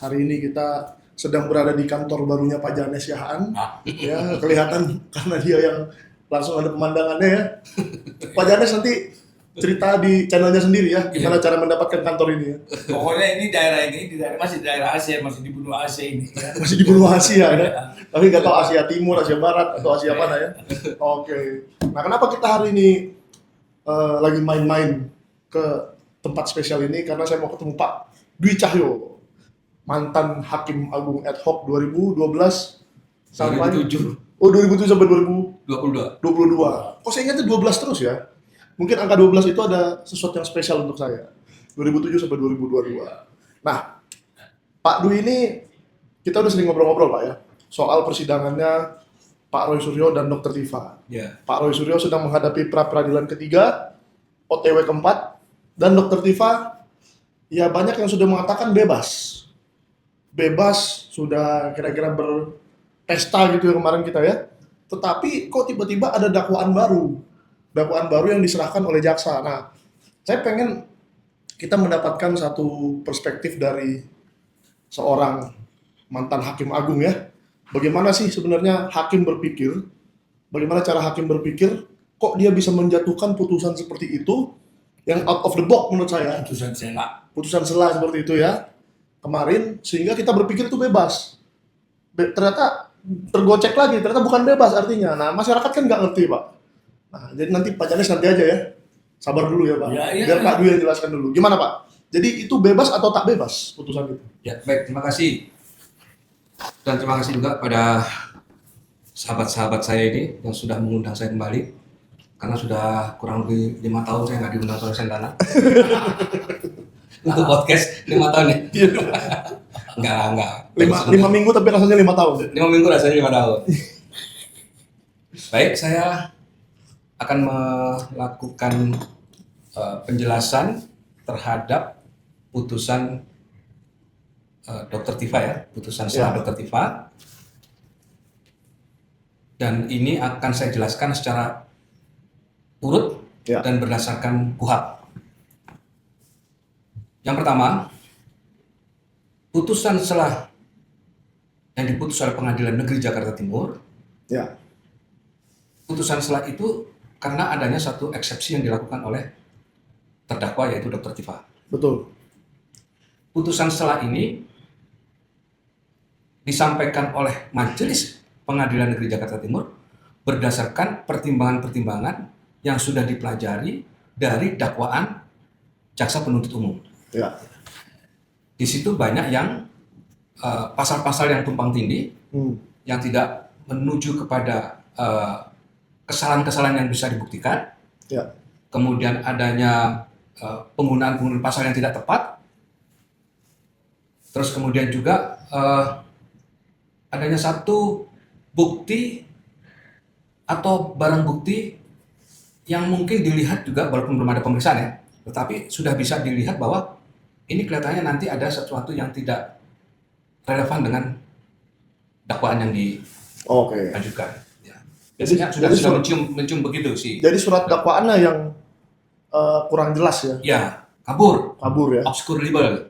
Hari ini kita sedang berada di kantor barunya Pak Janes Yahaan. Ya, kelihatan karena dia yang langsung ada pemandangannya ya. Pak Janes nanti cerita di channelnya sendiri ya, gimana cara mendapatkan kantor ini ya. Pokoknya ini di daerah masih daerah Asia, masih di benua Asia ini. Ya. Masih di benua Asia ya. Tapi nggak tahu Asia Timur, Asia Barat, atau Asia mana ya. Oke. Nah, kenapa kita hari ini lagi main-main ke tempat spesial ini? Karena saya mau ketemu Pak Dwi Cahyo, mantan Hakim Agung ad hoc 2012 sampai 2007. Oh, 2007 sampai 22. 2022. Kok saya ingatnya 12 terus ya? Mungkin angka 12 itu ada sesuatu yang spesial untuk saya. 2007 sampai 2022. Nah, Pak Dwi ini kita udah sering ngobrol-ngobrol Pak ya, soal persidangannya Pak Roy Suryo dan Dr. Tifa. Ya. Pak Roy Suryo sedang menghadapi pra-peradilan ketiga, OTW keempat, dan Dr. Tifa ya banyak yang sudah mengatakan bebas. Bebas, sudah kira-kira berpesta gitu ya kemarin kita ya. Tetapi kok tiba-tiba ada dakwaan baru. Dakwaan baru yang diserahkan oleh jaksa. Nah, saya pengen kita mendapatkan satu perspektif dari seorang mantan hakim agung ya. Bagaimana sih sebenarnya hakim berpikir? Bagaimana cara hakim berpikir? Kok dia bisa menjatuhkan putusan seperti itu yang out of the box menurut saya? Putusan sela. Putusan sela seperti itu ya. Kemarin sehingga kita berpikir itu bebas. Ternyata tergocek lagi, ternyata bukan bebas artinya. Nah, masyarakat kan nggak ngerti, Pak. Nah, jadi nanti Pak Janes nanti aja ya. Sabar dulu ya, Pak. Ya. Biar Pak Dwi yang jelaskan dulu. Gimana, Pak? Jadi itu bebas atau tak bebas putusan itu? Ya, baik, terima kasih. Dan terima kasih juga pada sahabat-sahabat saya ini yang sudah mengundang saya kembali. Karena sudah kurang lebih 5 tahun saya nggak diundang oleh Sendana. Untuk podcast 5 tahun ya? Enggak. 5 minggu tapi rasanya 5 tahun. 5 minggu rasanya 5 tahun. Baik, saya akan melakukan penjelasan terhadap putusan Dr. Tifa ya, putusan selah Dr. Tifa. Dan ini akan saya jelaskan secara urut dan berdasarkan KUHP. Yang pertama, putusan selah yang diputus oleh Pengadilan Negeri Jakarta Timur. Ya. Putusan selah itu karena adanya satu eksepsi yang dilakukan oleh terdakwa yaitu Dr. Tifa. Betul. Putusan selah ini disampaikan oleh Majelis Pengadilan Negeri Jakarta Timur berdasarkan pertimbangan-pertimbangan yang sudah dipelajari dari dakwaan jaksa penuntut umum. Ya. Di situ banyak yang pasal-pasal yang tumpang tindih, yang tidak menuju kepada kesalahan-kesalahan yang bisa dibuktikan. Ya. Kemudian adanya penggunaan pasal yang tidak tepat. Terus kemudian juga adanya satu bukti atau barang bukti yang mungkin dilihat juga walaupun belum ada pemeriksaan ya, tetapi sudah bisa dilihat bahwa ini kelihatannya nanti ada sesuatu yang tidak relevan dengan dakwaan yang diajukan. Ya. Biasanya sudah mencium begitu sih. Jadi surat dakwaannya yang kurang jelas ya? Ya, kabur ya. Obscure libel.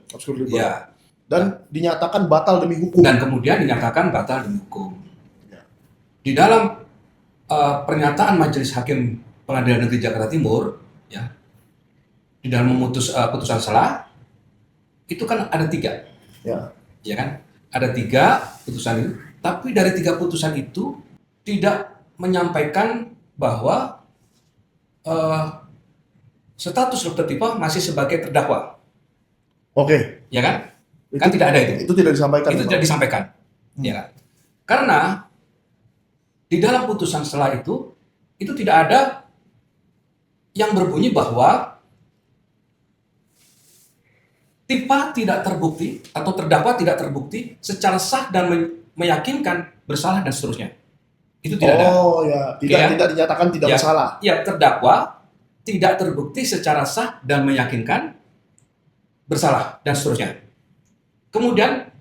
Ya. Dan dinyatakan batal demi hukum. Dan kemudian dinyatakan batal demi hukum. Ya. Di dalam pernyataan Majelis Hakim Pengadilan Negeri Jakarta Timur, ya, di dalam memutus putusan selah itu kan ada 3, ya kan? Ada 3 putusan itu, tapi dari 3 putusan itu tidak menyampaikan bahwa status Dr. Tifa masih sebagai terdakwa. Oke. Ya kan? Kan tidak ada itu. Itu tidak disampaikan. Itu tidak disampaikan. Ya kan? Karena di dalam putusan selah itu tidak ada yang berbunyi bahwa Tifa tidak terbukti atau terdakwa tidak terbukti secara sah dan meyakinkan bersalah dan seterusnya. Itu tidak ada. Oh ya, tidak dinyatakan tidak bersalah. Ya, terdakwa tidak terbukti secara sah dan meyakinkan bersalah dan seterusnya. Kemudian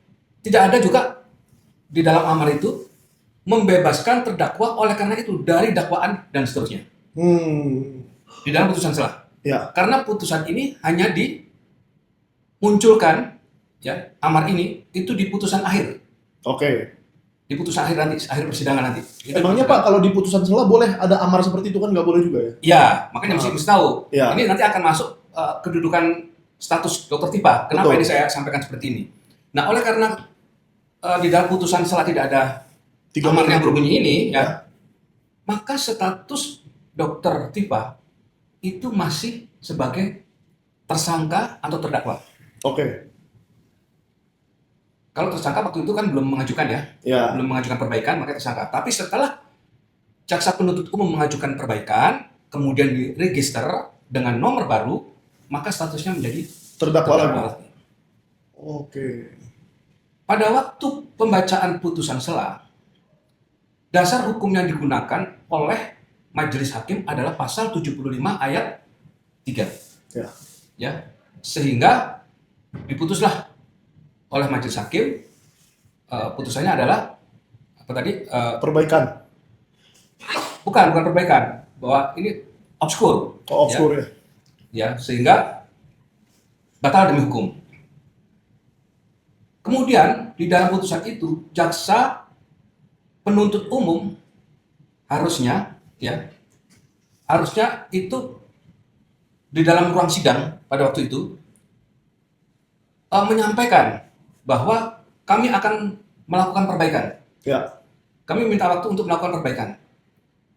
tidak ada juga di dalam amar itu membebaskan terdakwa oleh karena itu dari dakwaan dan seterusnya. Di dalam putusan selah. Ya. Karena putusan ini hanya dimunculkan ya, amar ini itu di putusan akhir. Oke. Di putusan akhir nanti, akhir persidangan nanti. Itu Emangnya Pak kalau di putusan sela boleh ada amar seperti itu kan nggak boleh juga ya? Ya, makanya mesti tahu. Ya. Ini nanti akan masuk kedudukan status Dr. Tifa. Kenapa Betul. ini saya sampaikan seperti ini? Nah, oleh karena di dalam putusan setelah tidak ada Tiga amar yang itu. berbunyi ini, Ya. ya, maka status Dr. Tifa itu masih sebagai tersangka atau terdakwa. Oke. Kalau tersangka waktu itu kan belum mengajukan ya, Ya. belum mengajukan perbaikan, maka tersangka. Tapi setelah jaksa penuntut umum mengajukan perbaikan, kemudian diregister dengan nomor baru, maka statusnya menjadi Terdakwa lagi. terdakwa. Oke. Pada waktu pembacaan putusan sela, dasar hukum yang digunakan oleh majelis hakim adalah pasal 75 ayat 3. Ya. Ya. Sehingga diputuslah oleh majelis hakim, putusannya adalah apa tadi? Perbaikan. Bukan perbaikan, bahwa ini obskur. Oh, obskur ya. Ya, sehingga batal demi hukum. Kemudian di dalam putusan itu jaksa penuntut umum harusnya itu di dalam ruang sidang pada waktu itu menyampaikan bahwa kami akan melakukan perbaikan. Ya. Kami minta waktu untuk melakukan perbaikan.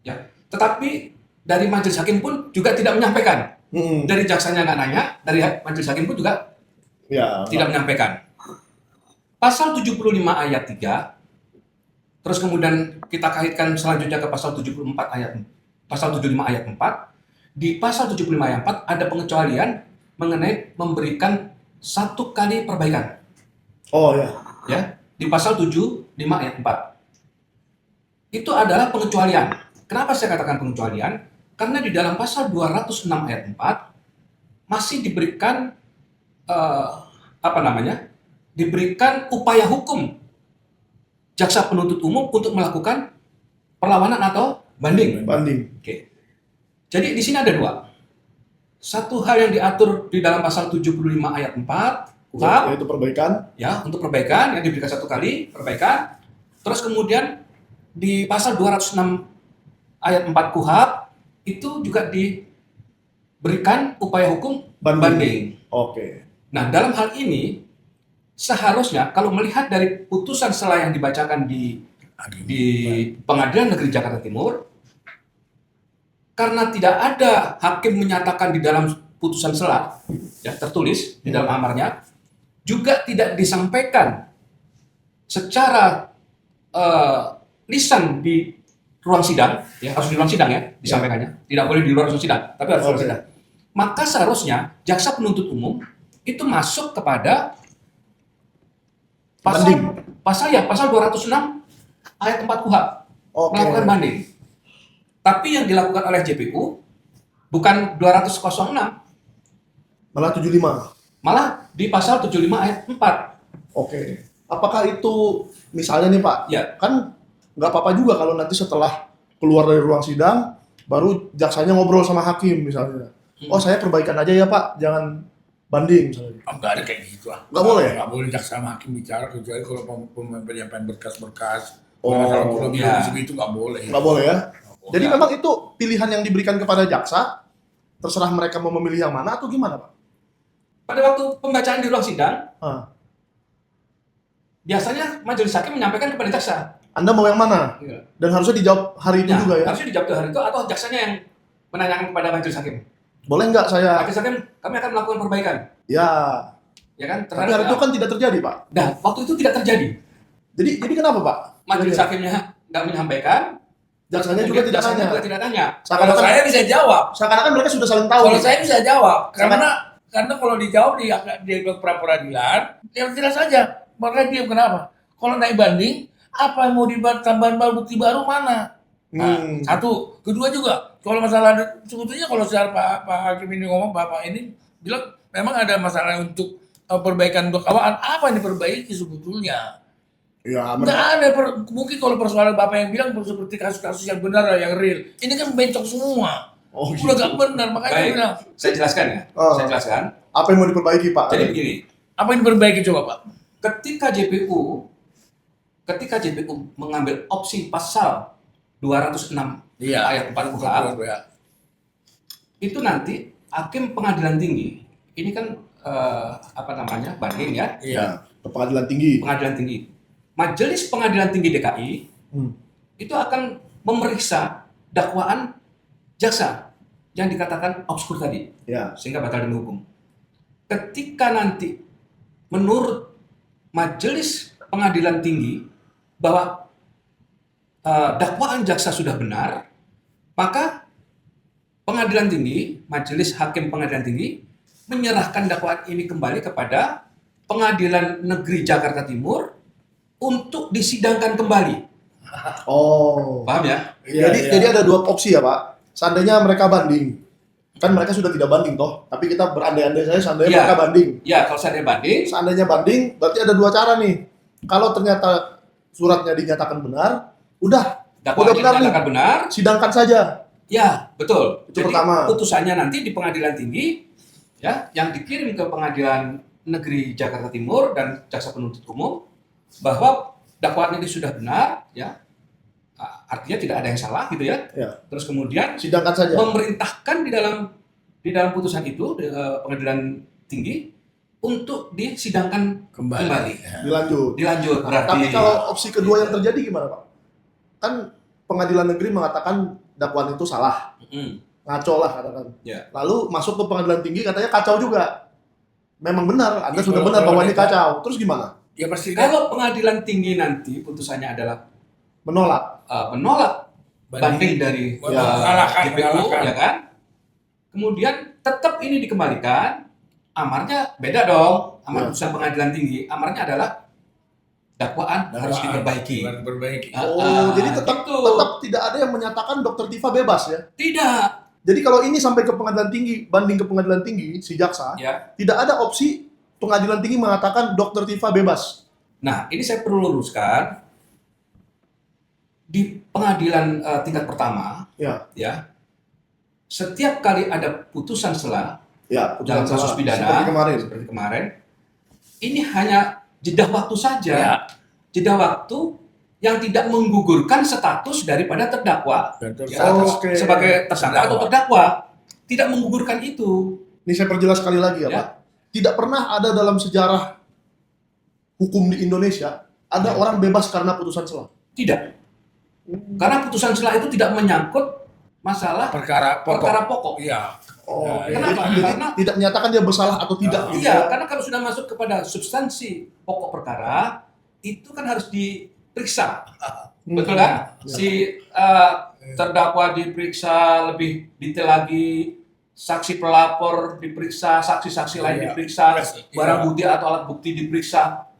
Ya, tetapi dari majelis hakim pun juga tidak menyampaikan. Dari jaksanya nggak nanya, dari majelis hakim pun juga Ya. tidak menyampaikan. Pasal 75 ayat 3, terus kemudian kita kaitkan selanjutnya ke pasal 75 ayat 4. Di pasal 75 ayat 4 ada pengecualian mengenai memberikan 1 kali perbaikan. Oh ya. Ya, di pasal 75 ayat 4. Itu adalah pengecualian. Kenapa saya katakan pengecualian? Karena di dalam pasal 206 ayat 4 masih diberikan diberikan upaya hukum jaksa penuntut umum untuk melakukan perlawanan atau banding. Banding. Oke. Jadi di sini ada 2. Satu hal yang diatur di dalam pasal 75 ayat 4 KUHP, Yaitu perbaikan. ya, untuk perbaikan yang diberikan 1 kali perbaikan. Terus kemudian di pasal 206 ayat 4 KUHP itu juga diberikan upaya hukum banding. Oke. Nah, dalam hal ini seharusnya kalau melihat dari putusan sela yang dibacakan di Pengadilan Negeri Jakarta Timur, karena tidak ada hakim menyatakan di dalam putusan sela, ya, tertulis di dalam amarnya, juga tidak disampaikan secara lisan di ruang sidang, ya, harus di ruang sidang ya disampaikannya, tidak boleh di luar ruang sidang, tapi harus di ruang sidang. Maka seharusnya jaksa penuntut umum itu masuk kepada pasal 206 ayat 4 KUHP, melakukan banding. Tapi yang dilakukan oleh JPU bukan 206, Malah 75. malah di pasal 75 ayat 4. Oke. Apakah itu misalnya nih Pak, Ya. kan nggak apa-apa juga kalau nanti setelah keluar dari ruang sidang baru jaksanya ngobrol sama hakim misalnya. Oh saya perbaikan aja ya Pak, jangan banding misalnya. Enggak ada kayak gitu lah. Nggak boleh? Nggak boleh jaksa sama hakim bicara kecuali kalau penyampaian berkas-berkas. Oh, Kalau iya. itu nggak boleh. Nggak boleh ya? Nggak boleh. Jadi memang itu pilihan yang diberikan kepada jaksa, terserah mereka mau memilih yang mana atau gimana Pak? Pada waktu pembacaan di ruang sidang, Ah. biasanya majelis hakim menyampaikan kepada jaksa. Anda mau yang mana? Ya. Dan harusnya dijawab hari itu juga ya? Harusnya dijawab hari itu atau jaksanya yang menanyakan kepada majelis hakim. Boleh nggak saya? Majelis hakim, kami akan melakukan perbaikan. Ya. Ya kan? Tapi hari itu kan tidak terjadi Pak. Nah, waktu itu tidak terjadi. Jadi kenapa Pak? Majelis hakimnya nggak menyampaikan, Jaksanya juga tidak jaksanya nanya. juga tidak tanya. Kalau Seakan-akan saya bisa jawab. seakan-akan mereka sudah saling tahu. Kalau nih. saya bisa jawab karena kalau dijawab di pra peradilan, ya jelas saja. Makanya dia kenapa? Kalau naik banding, apa yang mau dibuat tambahan bukti baru mana? Nah, satu, kedua juga kalau masalah sebetulnya kalau secara Pak Hakim ini ngomong Bapak ini bilang memang ada masalah untuk perbaikan dakwaan, apa yang diperbaiki sebetulnya? Ya, Nggak ada, mungkin kalau persoalan Bapak yang bilang seperti kasus-kasus yang benar yang real, ini kan bencong semua. Oh, Udah gitu. gak benar, makanya dia Baik, bilang. saya jelaskan ya. Oh. Saya jelaskan. Apa yang mau diperbaiki Pak? Jadi begini, Apa yang diperbaiki coba Pak? Ketika JPU mengambil opsi pasal 206 ayat 4 KUHP, Ya. itu nanti hakim pengadilan tinggi, ini kan banding ya, Iya. Ke pengadilan tinggi. pengadilan tinggi. Majelis Pengadilan Tinggi DKI itu akan memeriksa dakwaan jaksa yang dikatakan obskur tadi, Ya. sehingga batal demi hukum. Ketika nanti menurut Majelis Pengadilan Tinggi bahwa dakwaan jaksa sudah benar, maka Pengadilan Tinggi, Majelis Hakim Pengadilan Tinggi menyerahkan dakwaan ini kembali kepada Pengadilan Negeri Jakarta Timur untuk disidangkan kembali. Oh. Paham ya? Iya, Jadi ada dua opsi ya Pak. Seandainya mereka banding, kan mereka sudah tidak banding toh. Tapi kita berandai-andai saja seandainya Iya. mereka banding. Ya, kalau saya banding, Seandainya banding, berarti ada dua cara nih. Kalau ternyata suratnya dinyatakan benar, udah dakwaan benar nih. dinyatakan benar, Sidangkan saja. ya betul. Itu Jadi pertama. putusannya nanti di Pengadilan Tinggi, ya, yang dikirim ke Pengadilan Negeri Jakarta Timur dan Jaksa Penuntut Umum bahwa dakwaan ini sudah benar, ya, artinya tidak ada yang salah gitu ya. Ya. Terus kemudian Sidangkan saja. memerintahkan di dalam putusan itu Pengadilan Tinggi untuk disidangkan kembali. Ya. Dilanjut. Berarti Tapi kalau opsi kedua yang terjadi gimana Pak? Kan pengadilan negeri mengatakan dakwaan itu salah. Mm, Ngaco lah katakan. Ya. Lalu masuk ke pengadilan tinggi katanya kacau juga. Memang benar, Anda Ya, sudah kalau- benar kalau bahwa ini mereka- kacau. Terus gimana? Ya pasti kan kalau Pengadilan Tinggi nanti putusannya adalah Menolak. menolak banding dari mengalahkan, JPU, ya kan? Kemudian tetap ini dikembalikan, amarnya beda dong. Amar Ya. putusan Pengadilan Tinggi, amarnya adalah dakwaan harus diperbaiki. Diperbaiki. Jadi tetap gitu. tidak ada yang menyatakan Dokter Tifa bebas ya. Tidak, Jadi kalau ini sampai ke pengadilan tinggi, banding ke pengadilan tinggi si jaksa, ya. tidak ada opsi pengadilan tinggi mengatakan Dokter Tifa bebas. Nah, ini saya perlu luruskan. Di pengadilan tingkat pertama, Ya. setiap kali ada putusan sela Ya, dalam putusan kasus salah. pidana Seperti kemarin. seperti kemarin, ini hanya jeda waktu saja, Ya. jeda waktu yang tidak menggugurkan status daripada terdakwa, Status Oke. sebagai tersangka atau terdakwa, tidak menggugurkan itu. Ini saya perjelas sekali lagi ya, Ya. Pak. Tidak pernah ada dalam sejarah hukum di Indonesia ada Ya. orang bebas karena putusan sela. Tidak, karena putusan sela itu tidak menyangkut masalah perkara pokok. Iya. Oh, Ya, oke. ya. Kenapa? Jadi Karena- tidak menyatakan dia bersalah atau tidak. gitu Iya, ya. karena kalau sudah masuk kepada substansi pokok perkara, itu kan harus diperiksa. Betul kan? Ya. Si terdakwa diperiksa lebih detail lagi, saksi pelapor diperiksa, saksi-saksi lain Iya. diperiksa, Iya. barang bukti atau alat bukti diperiksa.